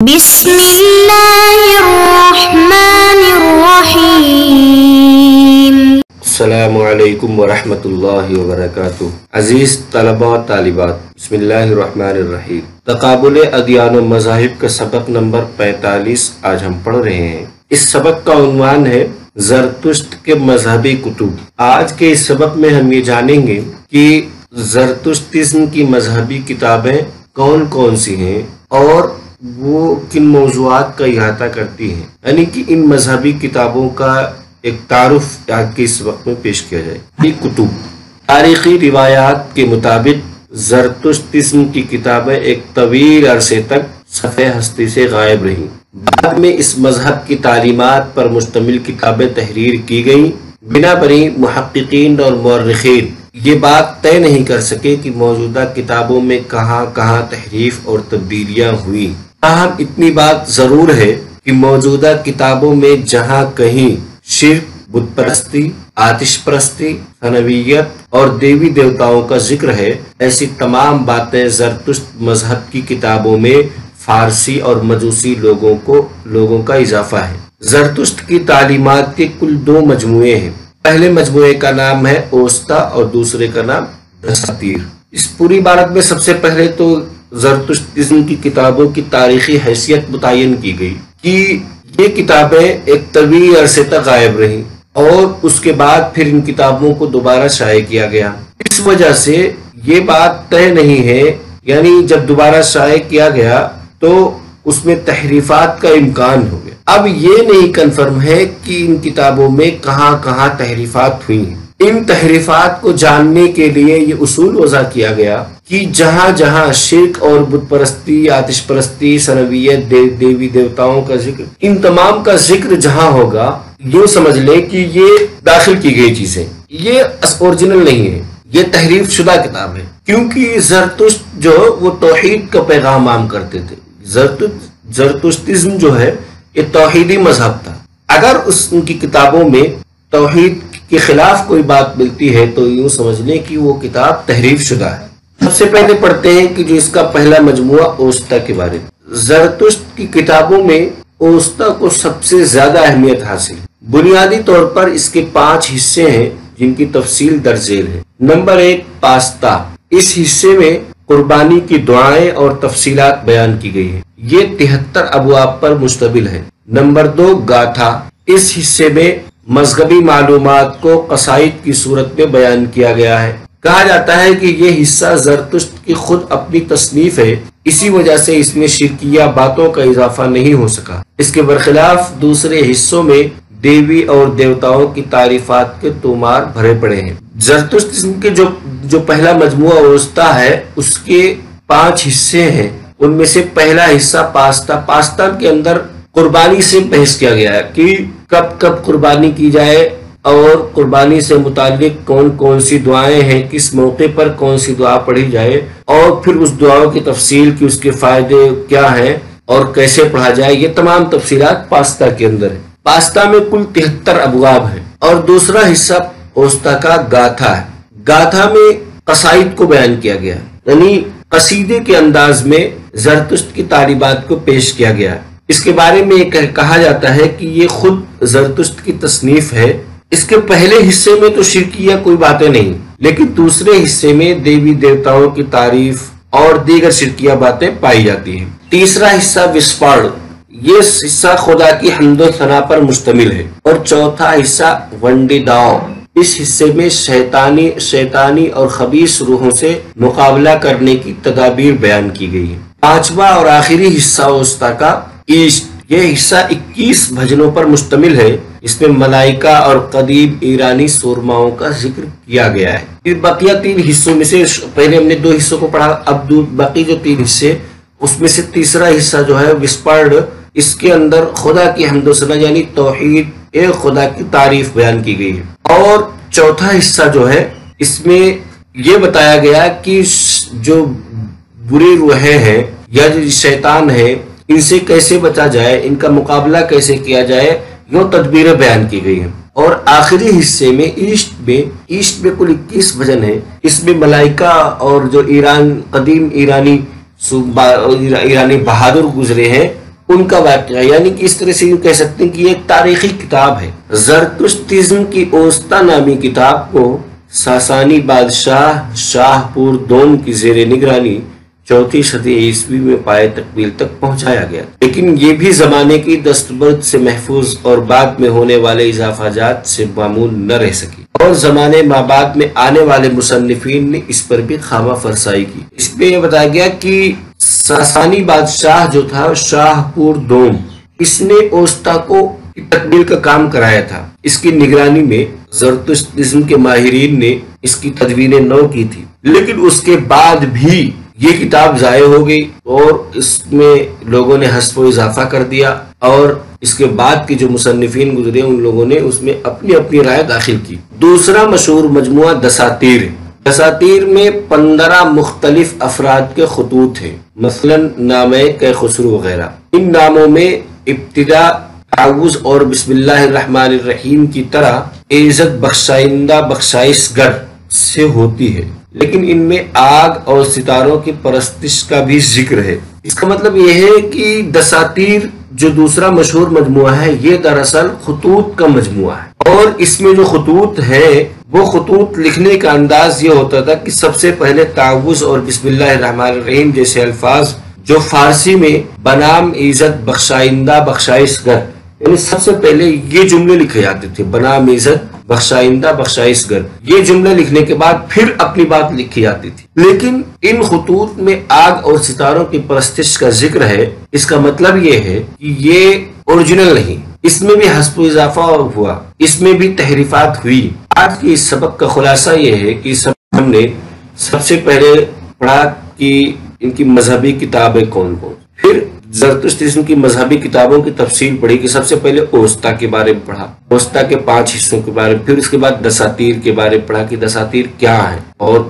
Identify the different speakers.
Speaker 1: बिस्मिल्लाहिर्रहमानिर्रहीम।
Speaker 2: अस्सलामुअलैकुम वरहमतुल्लाहि वबरकातुह। अजीज तलबा तालिबात, बिस्मिल्लाहिर्रहमानिर्रहीम। तकाबुल अदियान व मज़ाहिब का सबक नंबर 45 आज हम पढ़ रहे हैं। इस सबक का उन्वान है ज़रतुश्त के मजहबी कुतुब। आज के इस सबक में हम ये जानेंगे कि ज़रतुश्तिज़्म की मजहबी किताबें कौन कौन सी हैं और वो किन मौज़ूआत का इहाता करती हैं, यानी कि इन मजहबी किताबों का एक तारुफ आज के इस वक्त में पेश किया जाए। ये कुतुब तारीखी रिवायात के मुताबिक ज़रतुश्तिज़्म की किताबें एक तवील अरसे तक सफ़े हस्ती से गायब रहीं। बाद में इस मजहब की तालीमात पर मुश्तमिल किताबें तहरीर की गईं। बिना बरी मुहक्किकीन और मुअर्रिखीन ये बात तय नहीं कर सके कि मौजूदा किताबों में कहाँ कहाँ तहरीफ और तब्दीलियाँ हुई। ताहम इतनी बात ज़रूर है कि मौजूदा किताबों में जहाँ कहीं शिर्क, बुत परस्ती, आतिश परस्ती, सनवियत और देवी देवताओं का जिक्र है, ऐसी तमाम बातें ज़रतुश्त मजहब की किताबों में फारसी और मजूसी लोगों का इजाफा है। ज़रतुश्त की तालीमात के कुल 2 मजमुए हैं। पहले मजमुए का नाम है ओस्ता और दूसरे का नाम दसातीर। इस पूरी इबारत में सबसे पहले तो ज़रतुश्तिज़्म की किताबों की तारीखी हैसियत मुतय्यन की गई कि ये किताबें एक तवील अरसे तक गायब रहीं और उसके बाद फिर इन किताबों को दोबारा शाये किया गया। इस वजह से ये बात तय नहीं है, यानी जब दोबारा शाये किया गया तो उसमें तहरीफात का इम्कान हो गया। अब ये नहीं कन्फर्म है कि इन किताबों में कहाँ कहाँ तहरीफात हुई हैं। इन तहरीफात को जानने के लिए ये उसूल वज़ा किया गया कि जहाँ जहाँ शिर्क और बुत परस्ती, आतिश परस्ती, सनवियत, देवी देवताओं का जिक्र, इन तमाम का जिक्र जहाँ होगा, यूँ समझ ले कि ये दाखिल की गई चीजें, ये ओरिजिनल नहीं है, ये तहरीफ शुदा किताब है। क्योंकि ज़रतुश्त जो वो तौहीद का पैगाम आम करते थे। ज़रतुश्तिज़्म जो है ये तौहीदी मजहब था। अगर उनकी किताबों में तौहीद के खिलाफ कोई बात मिलती है तो यूं समझ लें कि वो किताब तहरीफ शुदा है। सबसे पहले पढ़ते हैं कि जो इसका पहला मजमुआ ओस्ता के बारे में। ज़रतुश्त की किताबों में ओस्ता को सबसे ज्यादा अहमियत हासिल। बुनियादी तौर पर इसके 5 हिस्से हैं जिनकी तफसील दर्जेल है। Number 1 pasta. इस हिस्से में कुर्बानी की दुआएं और तफसीलात बयान की गई है। ये 73 अबवाब पर मुश्तमिल है। नंबर 2 गाथा। इस हिस्से में मजहबी मालूमात को कसाइद की सूरत में बयान किया गया है। कहा जाता है कि ये हिस्सा ज़रतुश्त की खुद अपनी तसनीफ है, इसी वजह से इसमें शिरकिया बातों का इजाफा नहीं हो सका। इसके बरखिलाफ दूसरे हिस्सों में देवी और देवताओं की तारीफात के तोमार भरे पड़े हैं। ज़रतुश्तिज़्म के जो पहला मजमुआ ओस्ता है उसके 5 हिस्से हैं। उनमें से पहला हिस्सा पास्ता के अंदर कुर्बानी से बहस किया गया है कि कब कब कुर्बानी की जाए और कुर्बानी से मुताल्लिक कौन कौन सी दुआएं हैं, किस मौके पर कौन सी दुआ पढ़ी जाए और फिर उस दुआओं की तफसील की उसके फायदे क्या हैं और कैसे पढ़ा जाए। ये तमाम तफसीलात पास्ता के अंदर है। पास्ता में कुल 73 अबवाब है। और दूसरा हिस्सा ओस्ता का गाथा है। गाथा में कसाइद को बयान किया गया, यानी कसीदे के अंदाज में ज़रतुश्त की तालीबात को पेश किया गया। इसके बारे में कहा जाता है कि ये खुद ज़रतुश्त की तसनीफ है। इसके पहले हिस्से में तो शिरकिया कोई बातें नहीं, लेकिन दूसरे हिस्से में देवी देवताओं की तारीफ और दीगर शिरकिया बातें पाई जाती हैं। तीसरा हिस्सा विस्फाड़। ये हिस्सा खुदा की हम्दो सना पर मुश्तमिल है। और चौथा हिस्सा वंडी दाव। इस हिस्से में शैतानी और खबीस रूहों से मुकाबला करने की तदाबीर बयान की गई है। 5वां और आखिरी हिस्सा ओस्ता का ईस्ट। यह हिस्सा 21 भजनों पर मुश्तमिल है। इसमें मलाइका और कदीम ईरानी सूरमाओं का जिक्र किया गया है। बाकी 3 हिस्सों में से पहले हमने 2 हिस्सों को पढ़ा, अब बाकी जो 3 हिस्से उसमें से तीसरा हिस्सा जो है विस्फाड़, इसके अंदर खुदा की हम्दो सना यानी तौहीद एक खुदा की तारीफ बयान की गई है। और चौथा हिस्सा जो है इसमें यह बताया गया कि जो बुरी रूहें हैं या जो शैतान है इनसे कैसे बचा जाए, इनका मुकाबला कैसे किया जाए, यो तदबीरें बयान की गई हैं। और आखिरी हिस्से में ईस्ट में कुल 21 भजन है। इसमें मलाइका और जो कदीम ईरानी बहादुर गुजरे हैं उनका वाक़या, यानी कि इस तरह से यूँ कह सकते हैं कि ये एक तारीखी किताब है। ज़रतुश्तिज़्म की ओस्ता नामी किताब को सासानी बादशाह शाहपुर दोम की ज़ेर निगरानी 4वीं सदी ईस्वी में पाए तकमील तक पहुंचाया गया, लेकिन ये भी ज़माने की दस्तबर्द से महफूज और बाद में होने वाले इजाफाजात से मामूल न रह सकी, और ज़माने माबाद में आने वाले मुसन्निफीन ने इस पर भी खामा फरसाई की। इसमें यह बताया गया कि सासानी बादशाह जो था शाहपुर दोम, इसने ओस्ता को तकमील का काम कराया था। इसकी निगरानी में ज़रतुश्तिज़्म के माहिरीन ने इसकी तदवीनें नौ की थी, लेकिन उसके बाद भी ये किताब ज़ाये हो गई और इसमें लोगों ने हस्फ इजाफा कर दिया, और इसके बाद के जो मुसन्निफीन गुजरे उन लोगों ने उसमें अपनी अपनी राय दाखिल की। दूसरा मशहूर मजमुआ दसातीर है। दसातीर में 15 मुख्तलिफ अफराद के खतूत हैं, मसलन नामे के खुसरू वगैरह। इन नामों में इब्तिदा ताउज़ और बिस्मिल्लाहिर्रहमानिर्रहीम की तरह इज़्ज़त बख्शाइंदा बख्शाइशगर से होती है, लेकिन इनमें आग और सितारों की परस्तिश का भी जिक्र है। इसका मतलब यह है कि दसातीर जो दूसरा मशहूर मजमुआ है, ये दरअसल खतूत का मजमुआ है, और इसमें जो खतूत है वो खतूत लिखने का अंदाज ये होता था कि सबसे पहले ताउज़ और बिस्मिल्लाहिर्रहमानिर्रहीम जैसे अल्फाज जो फारसी में बनाम इज़्ज़त बख्शाइंदा बख्शाइशगर, यानी सबसे पहले ये जुमले लिखे जाते थे, बनाम इज़्ज़त बख्शाइंदा बख्शाइशगर, ये जुमले लिखने के बाद फिर अपनी बात लिखी जाती थी। लेकिन इन खतूत में आग और सितारों की परस्तिश का जिक्र है। इसका मतलब ये है कि ये ओरिजिनल नहीं, इसमें भी हस्ब इजाफा हुआ, इसमें भी तहरीफात हुई। आज की इस सबक का खुलासा ये है कि हमने सबसे पहले पढ़ा कि इनकी मजहबी किताबें कौन कौन, फिर ज़रतुश्तिज़्म की मजहबी किताबों की तफसील पढ़ी कि सबसे पहले ओस्ता के बारे में पढ़ा, ओस्ता के 5 हिस्सों के बारे में, फिर उसके बाद दसातीर के बारे में पढ़ा कि दसातीर क्या है, और